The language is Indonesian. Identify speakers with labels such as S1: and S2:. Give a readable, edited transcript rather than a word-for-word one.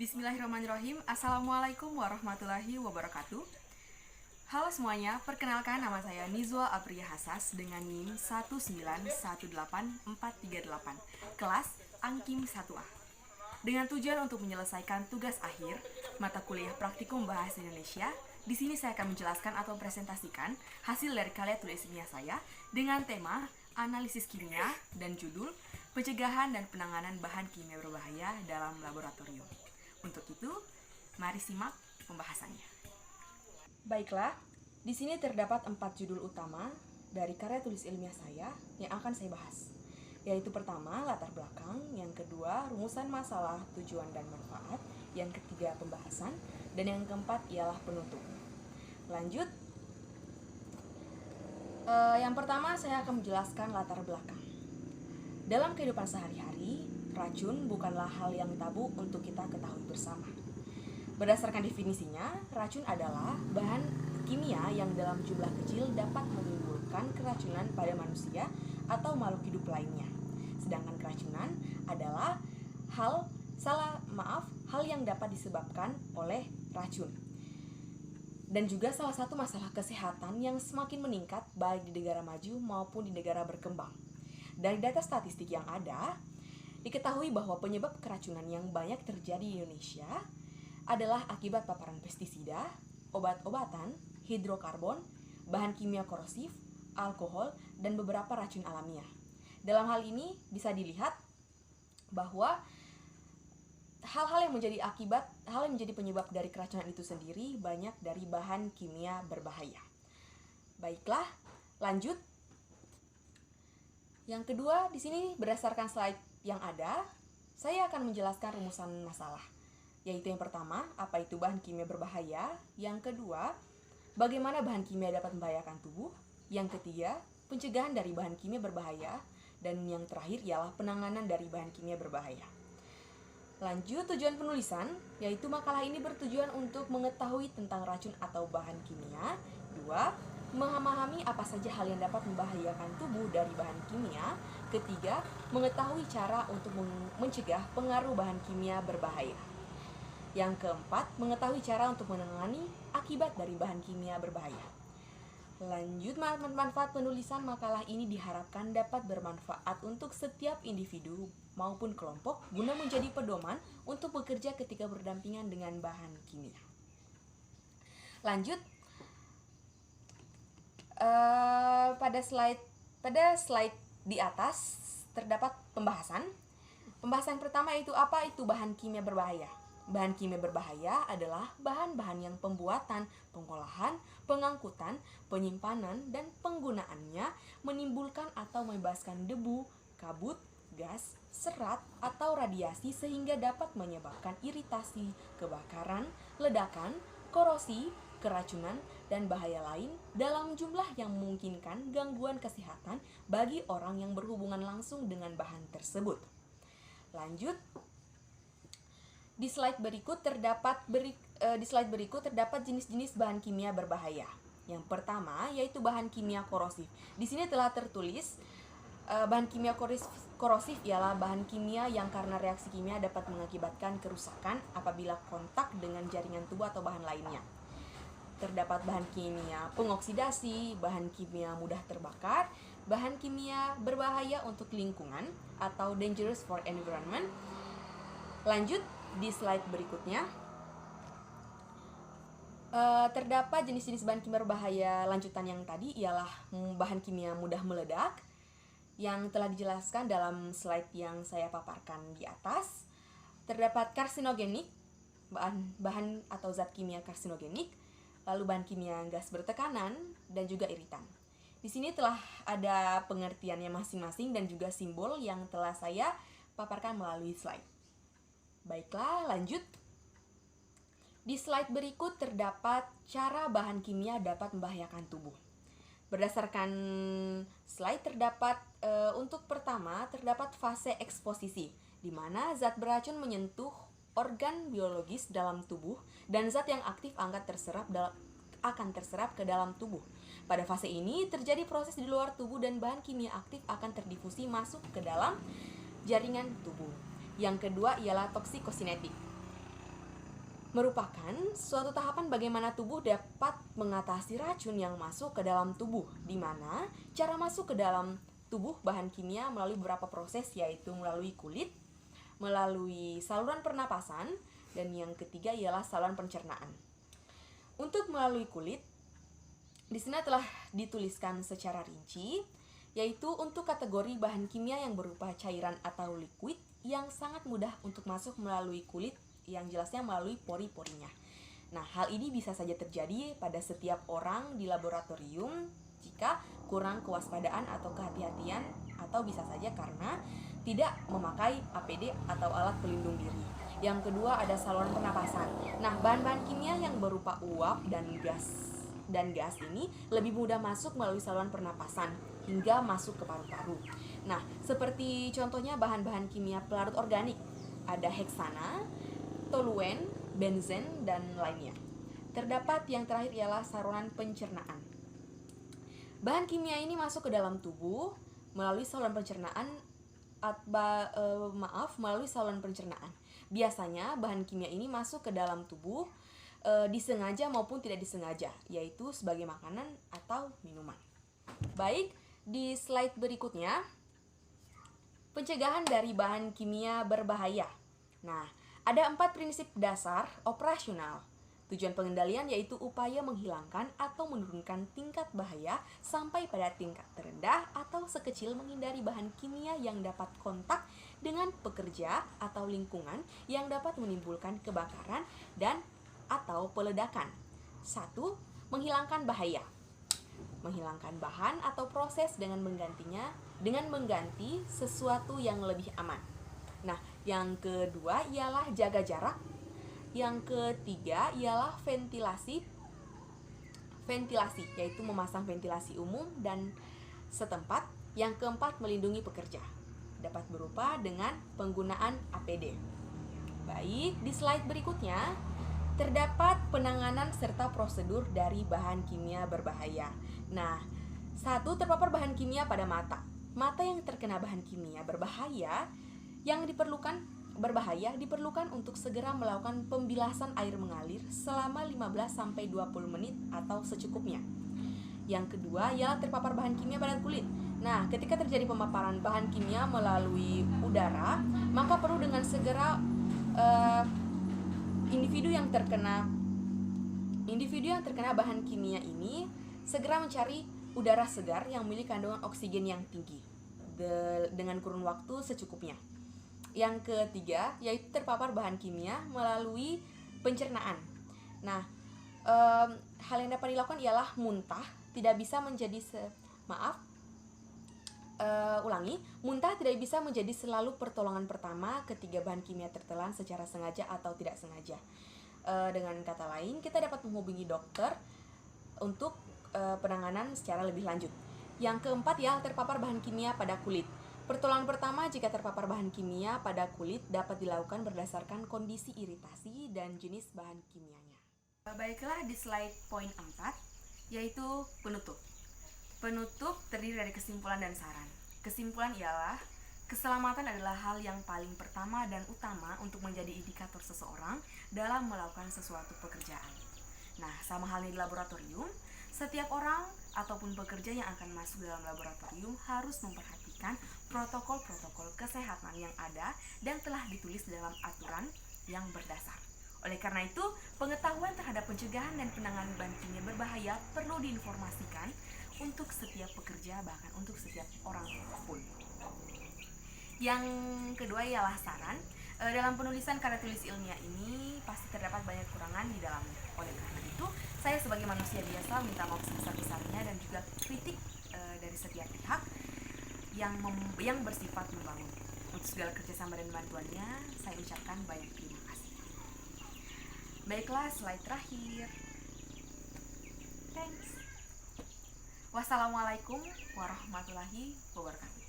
S1: Bismillahirrahmanirrahim. Assalamualaikum warahmatullahi wabarakatuh. Halo semuanya, perkenalkan nama saya Nizwa Apriya Hasas dengan NIM 1918438, kelas Angkim 1A. Dengan tujuan untuk menyelesaikan tugas akhir mata kuliah Praktikum Bahasa Indonesia, di sini saya akan menjelaskan atau presentasikan hasil dari karya tulis ilmiah saya dengan tema analisis kimia dan judul pencegahan dan penanganan bahan kimia berbahaya dalam laboratorium. Untuk itu, mari simak pembahasannya. Baiklah, di sini terdapat 4 judul utama dari karya tulis ilmiah saya yang akan saya bahas. Yaitu pertama, latar belakang, yang kedua, rumusan masalah, tujuan dan manfaat, yang ketiga, pembahasan, dan yang keempat ialah penutup. Lanjut, yang pertama saya akan menjelaskan latar belakang. Dalam kehidupan sehari-hari, racun bukanlah hal yang tabu untuk kita ketahui bersama. Berdasarkan definisinya, racun adalah bahan kimia yang dalam jumlah kecil dapat menimbulkan keracunan pada manusia atau makhluk hidup lainnya. Sedangkan keracunan adalah hal yang dapat disebabkan oleh racun. Dan juga salah satu masalah kesehatan yang semakin meningkat baik di negara maju maupun di negara berkembang. Dari data statistik yang ada, diketahui bahwa penyebab keracunan yang banyak terjadi di Indonesia adalah akibat paparan pestisida, obat-obatan, hidrokarbon, bahan kimia korosif, alkohol, dan beberapa racun alamiah. Dalam hal ini bisa dilihat bahwa hal yang menjadi penyebab dari keracunan itu sendiri banyak dari bahan kimia berbahaya. Baiklah, lanjut. Yang kedua, di sini berdasarkan slide yang ada, saya akan menjelaskan rumusan masalah. Yaitu yang pertama, apa itu bahan kimia berbahaya? Yang kedua, bagaimana bahan kimia dapat membahayakan tubuh? Yang ketiga, pencegahan dari bahan kimia berbahaya. Dan yang terakhir ialah penanganan dari bahan kimia berbahaya. Lanjut, tujuan penulisan, yaitu makalah ini bertujuan untuk mengetahui tentang racun atau bahan kimia. 2. Memahami apa saja hal yang dapat membahayakan tubuh dari bahan kimia. Ketiga, mengetahui cara untuk mencegah pengaruh bahan kimia berbahaya. Yang keempat, mengetahui cara untuk menangani akibat dari bahan kimia berbahaya. Lanjut, manfaat penulisan makalah ini diharapkan dapat bermanfaat untuk setiap individu maupun kelompok guna menjadi pedoman untuk bekerja ketika berdampingan dengan bahan kimia. Lanjut, pada slide di atas terdapat pembahasan. Pembahasan pertama yaitu apa itu bahan kimia berbahaya. Bahan kimia berbahaya adalah bahan-bahan yang pembuatan, pengolahan, pengangkutan, penyimpanan, dan penggunaannya menimbulkan atau membebaskan debu, kabut, gas, serat, atau radiasi sehingga dapat menyebabkan iritasi, kebakaran, ledakan, korosi, keracunan, dan bahaya lain dalam jumlah yang memungkinkan gangguan kesehatan bagi orang yang berhubungan langsung dengan bahan tersebut. Lanjut, di slide berikut terdapat jenis-jenis bahan kimia berbahaya. Yang pertama yaitu bahan kimia korosif. Di sini telah tertulis bahan kimia korosif ialah bahan kimia yang karena reaksi kimia dapat mengakibatkan kerusakan apabila kontak dengan jaringan tubuh atau bahan lainnya. Terdapat bahan kimia pengoksidasi, bahan kimia mudah terbakar, bahan kimia berbahaya untuk lingkungan atau dangerous for environment. Lanjut, di slide berikutnya terdapat jenis-jenis bahan kimia berbahaya lanjutan yang tadi ialah bahan kimia mudah meledak yang telah dijelaskan dalam slide yang saya paparkan di atas. Terdapat karsinogenik, bahan atau zat kimia karsinogenik, lalu bahan kimia gas bertekanan, dan juga iritan. Di sini telah ada pengertiannya masing-masing dan juga simbol yang telah saya paparkan melalui slide. Baiklah, lanjut. Di slide berikut terdapat cara bahan kimia dapat membahayakan tubuh. Berdasarkan slide terdapat untuk pertama terdapat fase eksposisi, di mana zat beracun menyentuh organ biologis dalam tubuh dan zat yang aktif akan terserap ke dalam tubuh. Pada fase ini terjadi proses di luar tubuh dan bahan kimia aktif akan terdifusi masuk ke dalam jaringan tubuh. Yang kedua ialah toksikosinetik. merupakan suatu tahapan bagaimana tubuh dapat mengatasi racun yang masuk ke dalam tubuh, di mana cara masuk ke dalam tubuh bahan kimia melalui beberapa proses, yaitu melalui kulit, melalui saluran pernapasan, dan yang ketiga ialah saluran pencernaan. Untuk melalui kulit, di sini telah dituliskan secara rinci, yaitu untuk kategori bahan kimia yang berupa cairan atau liquid yang sangat mudah untuk masuk melalui kulit, yang jelasnya melalui pori-porinya. Nah, hal ini bisa saja terjadi pada setiap orang di laboratorium jika kurang kewaspadaan atau kehati-hatian, atau bisa saja karena tidak memakai APD atau alat pelindung diri. Yang kedua ada saluran pernapasan. Nah, bahan-bahan kimia yang berupa uap dan gas ini lebih mudah masuk melalui saluran pernapasan hingga masuk ke paru-paru. Nah, seperti contohnya bahan-bahan kimia pelarut organik, ada heksana, toluen, benzen, dan lainnya. Terdapat yang terakhir ialah saluran pencernaan. Bahan kimia ini masuk ke dalam tubuh melalui saluran pencernaan, melalui saluran pencernaan. Biasanya bahan kimia ini masuk ke dalam tubuh disengaja maupun tidak disengaja, yaitu sebagai makanan atau minuman. Baik, di slide berikutnya, pencegahan dari bahan kimia berbahaya. Nah, ada 4 prinsip dasar operasional. Tujuan pengendalian yaitu upaya menghilangkan atau menurunkan tingkat bahaya sampai pada tingkat terendah atau sekecil menghindari bahan kimia yang dapat kontak dengan pekerja atau lingkungan yang dapat menimbulkan kebakaran dan atau peledakan. 1. Menghilangkan bahaya. Menghilangkan bahan atau proses dengan mengganti sesuatu yang lebih aman. Nah, yang kedua ialah jaga jarak. Yang ketiga ialah ventilasi, yaitu memasang ventilasi umum dan setempat. Yang keempat, melindungi pekerja, dapat berupa dengan penggunaan APD. Baik, di slide berikutnya terdapat penanganan serta prosedur dari bahan kimia berbahaya. Nah, 1. Terpapar bahan kimia pada mata. Mata yang terkena bahan kimia berbahaya diperlukan untuk segera melakukan pembilasan air mengalir selama 15-20 menit atau secukupnya. Yang kedua ialah terpapar bahan kimia pada kulit. Nah, ketika terjadi pemaparan bahan kimia melalui udara, maka perlu dengan segera individu yang terkena bahan kimia ini segera mencari udara segar yang memiliki kandungan oksigen yang tinggi dengan kurun waktu secukupnya. Yang ketiga yaitu terpapar bahan kimia melalui pencernaan. Nah, hal yang dapat dilakukan ialah muntah muntah tidak bisa menjadi selalu pertolongan pertama ketika bahan kimia tertelan secara sengaja atau tidak sengaja. Dengan kata lain, kita dapat menghubungi dokter untuk penanganan secara lebih lanjut. Yang keempat ya, terpapar bahan kimia pada kulit. Pertolongan pertama jika terpapar bahan kimia pada kulit dapat dilakukan berdasarkan kondisi iritasi dan jenis bahan kimianya. Baiklah, di slide poin 4 yaitu penutup. Penutup terdiri dari kesimpulan dan saran. Kesimpulan ialah keselamatan adalah hal yang paling pertama dan utama untuk menjadi indikator seseorang dalam melakukan sesuatu pekerjaan. Nah, sama halnya di laboratorium, setiap orang ataupun pekerja yang akan masuk dalam laboratorium harus memperhatikan protokol-protokol kesehatan yang ada dan telah ditulis dalam aturan yang berdasar. Oleh karena itu, pengetahuan terhadap pencegahan dan penanganan bahan kimia berbahaya perlu diinformasikan untuk setiap pekerja, bahkan untuk setiap orang pun. Yang kedua ialah saran. Dalam penulisan karya tulis ilmiah ini pasti terdapat banyak kekurangan di dalamnya. Oleh karena itu, saya sebagai manusia biasa minta maaf sebesar-besarnya dan juga kritik dari setiap pihak yang bersifat membangun. Untuk segala kerjasama dan bantuannya, saya ucapkan banyak terima kasih. Baiklah, slide terakhir. Thanks. Wassalamualaikum warahmatullahi wabarakatuh.